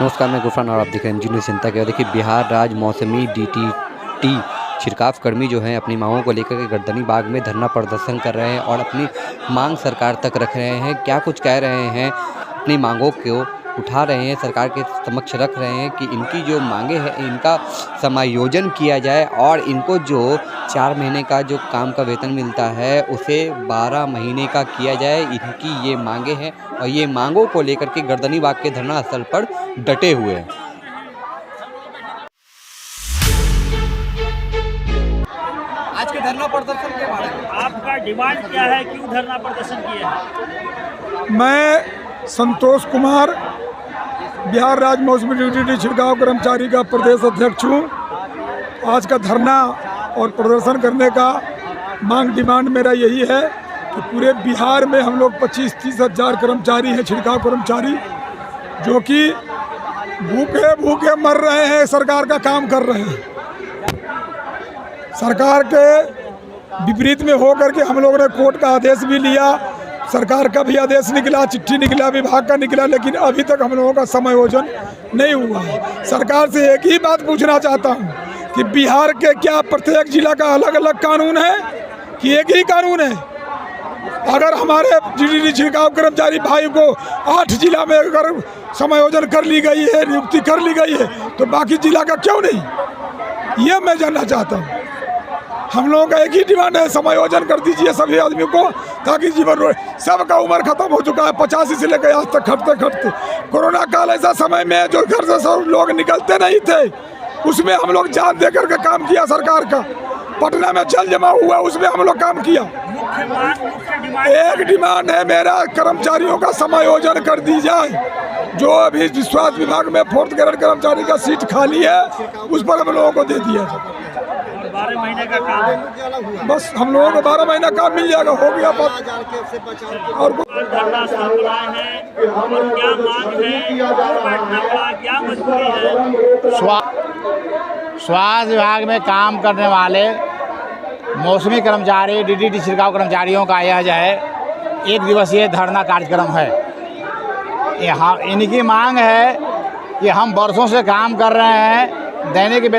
नमस्कार, मैं गुफरान और आप देख रहे हैं जी चिंता के। देखिए, बिहार राज्य मौसमी डीटीटी छिड़काव कर्मी जो हैं अपनी मांगों को लेकर के गर्दनी बाग में धरना प्रदर्शन कर रहे हैं और अपनी मांग सरकार तक रख रहे हैं। क्या कुछ कह रहे हैं, अपनी मांगों को उठा रहे हैं, सरकार के समक्ष रख रहे हैं कि इनकी जो मांगे हैं इनका समायोजन किया जाए और इनको जो 4 महीने का जो काम का वेतन मिलता है उसे 12 महीने का किया जाए। इनकी ये मांगे हैं और ये मांगों को लेकर के गर्दनी बाग के धरना स्थल पर डटे हुए हैं। आज के धरना प्रदर्शन के बारे में आपका डिमांड क्या है, क्यों धरना प्रदर्शन किया है? मैं संतोष कुमार बिहार राज्य मौसमी ड्यूटी छिड़काव कर्मचारी का प्रदेश अध्यक्ष हूँ। आज का धरना और प्रदर्शन करने का डिमांड मेरा यही है कि पूरे बिहार में हम लोग 25-30 हज़ार कर्मचारी हैं, छिड़काव कर्मचारी, जो कि भूखे भूखे मर रहे हैं, सरकार का काम कर रहे हैं। सरकार के विपरीत में होकर के हम लोगों ने कोर्ट का आदेश भी लिया, सरकार का भी आदेश निकला, चिट्ठी निकला, विभाग का निकला, लेकिन अभी तक हम लोगों का समायोजन नहीं हुआ है। सरकार से एक ही बात पूछना चाहता हूँ कि बिहार के क्या प्रत्येक जिला का अलग अलग कानून है कि एक ही कानून है? अगर हमारे डीटीटी छिड़काव कर्मचारी भाई को 8 जिला में अगर समायोजन कर ली गई है, नियुक्ति कर ली गई है, तो बाकी जिला का क्यों नहीं? ये मैं जानना चाहता हूँ। हम लोगों का एक ही डिमांड है, समायोजन कर दीजिए सभी आदमियों को, ताकि जीवन सबका उम्र खत्म हो चुका है। 85 से लेकर आज तक खटते खटते कोरोना काल ऐसा समय में जो घर से सब लोग निकलते नहीं थे, उसमें हम लोग जान दे करके काम किया। सरकार का पटना में जल जमा हुआ, उसमें हम लोग काम किया। एक डिमांड है मेरा, कर्मचारियों का समायोजन कर दी जाए। जो अभी स्वास्थ्य विभाग में 4th ग्रेड कर्मचारी का सीट खाली है, उस पर हम लोगों को दे दिया जाए। 12 महीने का काम है, बस हम लोगों को 12 महीना काम मिल जाएगा, हो गया बात। और धरना स्थल बनाए हैं और क्या मांग है, बैठना पड़ा, क्या मजबूरी है? स्वास्थ्य विभाग में काम करने वाले मौसमी कर्मचारी, डीटीटी छिड़काव कर्मचारियों का यह जो है 1 दिवसीय धरना कार्यक्रम है। यहाँ इनकी मांग है कि हम वर्षों से काम कर रहे हैं, दैनिक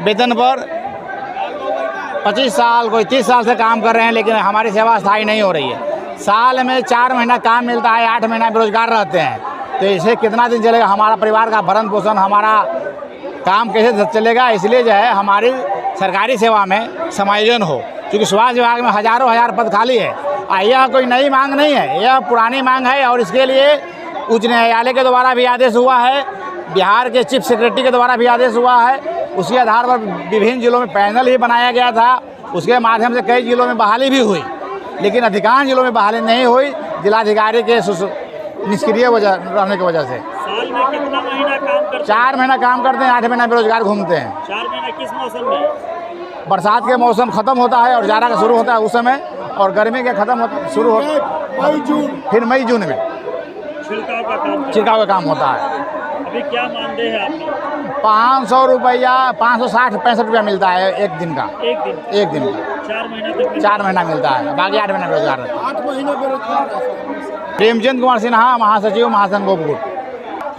वेतन पर 25 साल, कोई 30 साल से काम कर रहे हैं, लेकिन हमारी सेवा स्थायी नहीं हो रही है। साल में 4 महीना काम मिलता है, 8 महीना बेरोजगार रहते हैं, तो इसे कितना दिन चलेगा? हमारा परिवार का भरण पोषण, हमारा काम कैसे चलेगा? इसलिए जो है हमारी सरकारी सेवा में समायोजन हो, क्योंकि स्वास्थ्य विभाग में हज़ारों पद खाली है। यह कोई नई मांग नहीं है, यह पुरानी मांग है और इसके लिए उच्च न्यायालय के द्वारा भी आदेश हुआ है, बिहार के चीफ सेक्रेटरी के द्वारा भी आदेश हुआ है। उसी आधार पर विभिन्न जिलों में पैनल ही बनाया गया था, उसके माध्यम से कई जिलों में बहाली भी हुई, लेकिन अधिकांश जिलों में बहाली नहीं हुई, जिलाधिकारी के निष्क्रिय रहने की वजह से। साल में कितना महीना काम करते हैं? 4 महीना काम करते हैं, 8 महीना बेरोजगार घूमते हैं। 4 महीना किस मौसम में? बरसात के मौसम खत्म होता है और जाड़ा का शुरू होता है उस समय, और गर्मी के खत्म शुरू होता है फिर मई जून में छिड़काव का काम होता है। अभी क्या मानदेय है आपकी? 500 रुपया, 560-65 रुपया मिलता है एक दिन का। एक दिन का 4 महीना मिलता है, बाकी 8 महीना बेरोजगार रहता है। 8 महीने बेरोजगार। प्रेमचंद कुमार सिन्हा, महासचिव, महासंघ गोपगुट।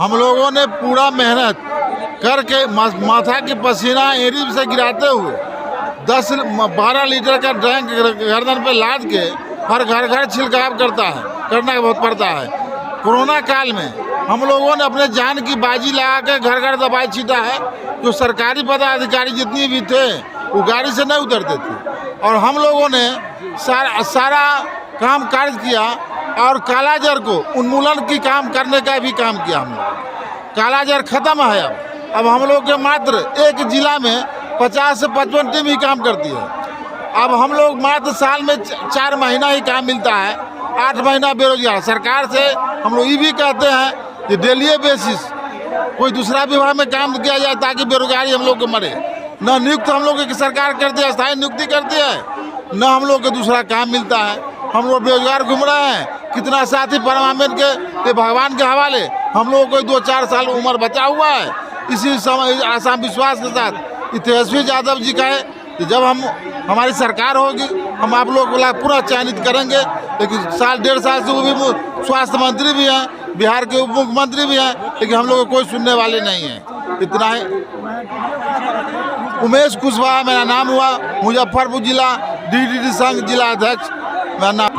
हम लोगों ने पूरा मेहनत करके माथा की पसीना एरी से गिराते हुए 10-12 लीटर का टैंक गर्दन पे लाद के हर घर छिड़काव करना बहुत पड़ता है। कोरोना काल में हम लोगों ने अपने जान की बाजी लगा के घर दवाई छीटा है। जो सरकारी पदाधिकारी जितनी भी थे वो गाड़ी से नहीं उतरते थे, और हम लोगों ने सारा काम कार्य किया और कालाजार को उन्मूलन की काम करने का भी काम किया। हम लोग कालाजार खत्म है। अब हम लोग के मात्र एक जिला में 50 से 55 टीम ही काम करती है। अब हम लोग मात्र साल में 4 महीना ही काम मिलता है, 8 महीना बेरोजगार। सरकार से हम लोग ये भी कहते हैं कि डेली बेसिस कोई दूसरा विभाग में काम किया जाए ताकि बेरोजगारी हम लोग को मरे। न नियुक्त हम लोग की सरकार करती है, स्थायी नियुक्ति करती है, न हम लोग को दूसरा काम मिलता है। हम लोग बेरोजगार घूम रहे हैं। कितना साथी परमामेंट के भगवान के हवाले हम लोगों को 2-4 साल उम्र बचा हुआ है। इसी समय आशा विश्वास के साथ तेजस्वी यादव जी का है कि जब हमारी सरकार होगी हम आप लोग को पूरा चयनित करेंगे। लेकिन 1.5 साल से वो भी स्वास्थ्य मंत्री भी हैं, बिहार के उप मुख्यमंत्री भी हैं, लेकिन हम लोग को कोई सुनने वाले नहीं है। इतना ही। उमेश कुशवाहा मेरा नाम हुआ, मुजफ्फरपुर जिला DDT संघ जिला अध्यक्ष मेरा नाम।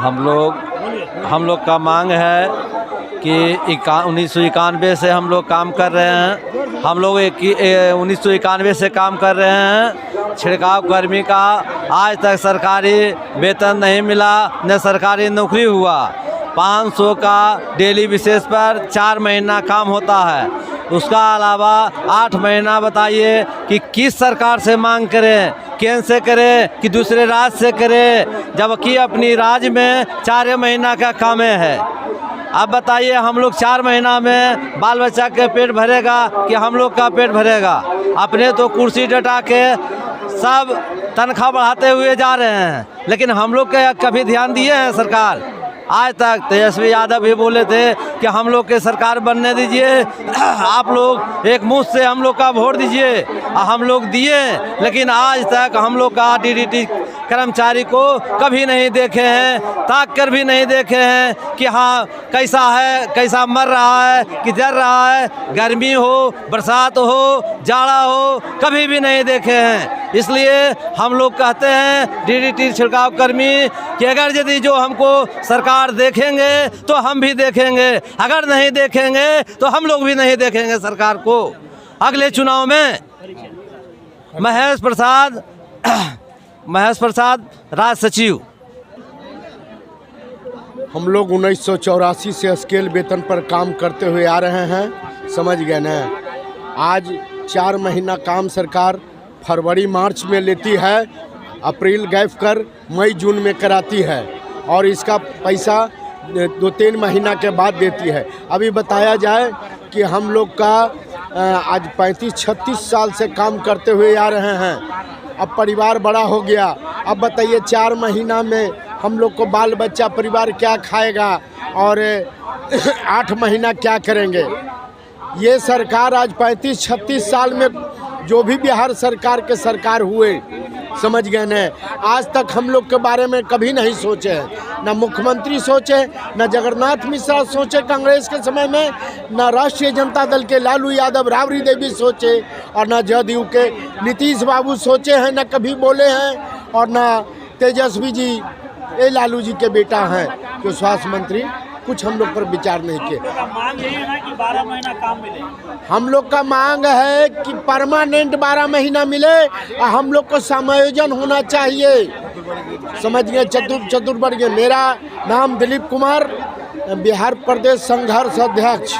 हम लोग का मांग है कि 1991 से हम लोग काम कर रहे हैं। हम लोग 1991 से काम कर रहे हैं। छिड़काव कर्मी का आज तक सरकारी वेतन नहीं मिला, न सरकारी नौकरी हुआ। 500 का डेली बेसिस पर 4 महीना काम होता है। उसका अलावा 8 महीना बताइए कि किस सरकार से मांग करें, केंद्र से करें कि दूसरे राज्य से करें, जबकि अपनी राज्य में 4 महीना का काम है। अब बताइए हम लोग 4 महीना में बाल बच्चा के पेट भरेगा कि हम लोग का पेट भरेगा? अपने तो कुर्सी डटा के सब तनख्वाह बढ़ाते हुए जा रहे हैं, लेकिन हम लोग के कभी ध्यान दिए हैं सरकार? आज तक तेजस्वी यादव भी बोले थे कि हम लोग के सरकार बनने दीजिए, आप लोग एक मुश्त से हम लोग का वोट दीजिए। हम लोग दिए, लेकिन आज तक हम लोग का DDT कर्मचारी को कभी नहीं देखे हैं, ताक कर भी नहीं देखे हैं कि हाँ कैसा है, कैसा मर रहा है कि जर रहा है। गर्मी हो, बरसात हो, जाड़ा हो, कभी भी नहीं देखे हैं। इसलिए हम लोग कहते हैं DDT छिड़काव कर्मी कि अगर यदि जो हमको सरकार देखेंगे तो हम भी देखेंगे, अगर नहीं देखेंगे तो हम लोग भी नहीं देखेंगे सरकार को। अगले चुनाव में महेश प्रसाद राज्य सचिव। हम लोग 1984 से स्केल वेतन पर काम करते हुए आ रहे हैं, समझ गए ना। आज 4 महीना काम सरकार फरवरी मार्च में लेती है, अप्रैल गैप कर मई जून में कराती है, और इसका पैसा 2-3 महीना के बाद देती है। अभी बताया जाए कि हम लोग का आज 35-36 साल से काम करते हुए आ रहे हैं। अब परिवार बड़ा हो गया। अब बताइए 4 महीना में हम लोग को बाल बच्चा परिवार क्या खाएगा और 8 महीना क्या करेंगे? ये सरकार आज 35-36 साल में जो भी बिहार सरकार के सरकार हुए, समझ गए न, आज तक हम लोग के बारे में कभी नहीं सोचे हैं। न मुख्यमंत्री सोचे, न जगन्नाथ मिश्रा सोचे कांग्रेस के समय में, न राष्ट्रीय जनता दल के लालू यादव, राबड़ी देवी सोचे, और न जदयू के नीतीश बाबू सोचे हैं, न कभी बोले हैं। और न तेजस्वी जी, ये लालू जी के बेटा हैं जो स्वास्थ्य मंत्री, कुछ हम लोग पर विचार नहीं किए। मांग यही है ना कि 12 महीना काम मिले। हम लोग का मांग है कि परमानेंट 12 महीना मिले, और हम लोग को समायोजन होना चाहिए, समझ गए, चतुर्वर्गीय। मेरा नाम दिलीप कुमार, बिहार प्रदेश संघर्ष अध्यक्ष।